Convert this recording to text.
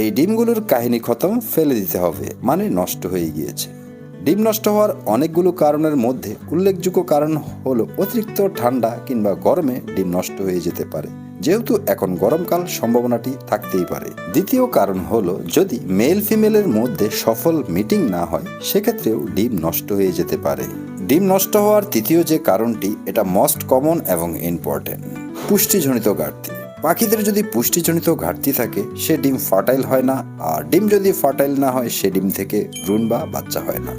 এই ডিমগুলোর কাহিনী খতম, ফেলে দিতে হবে, মানে নষ্ট হয়ে গিয়েছে। ডিম নষ্ট হওয়ার অনেকগুলো কারণের মধ্যে উল্লেখযোগ্য কারণ হলো অতিরিক্ত ঠান্ডা কিংবা গরমে ডিম নষ্ট হয়ে যেতে পারে, যেহেতু এখন গরমকাল সম্ভাবনাটি থাকতেই পারে। দ্বিতীয় কারণ হলো যদি মেল ফিমেলের মধ্যে সফল মিটিং না হয়, সেক্ষেত্রেও ডিম নষ্ট হয়ে যেতে পারে। ডিম নষ্ট হওয়ার তৃতীয় যে কারণটি, এটা মোস্ট কমন এবং ইম্পর্টেন্ট, পুষ্টিজনিত ঘাটতি। পাখিদের যদি পুষ্টিজনিত ঘাটতি থাকে, সে ডিম ফার্টাইল হয় না, আর ডিম যদি ফার্টাইল না হয়, সে ডিম থেকে ভ্রূণ বা বাচ্চা হয় না।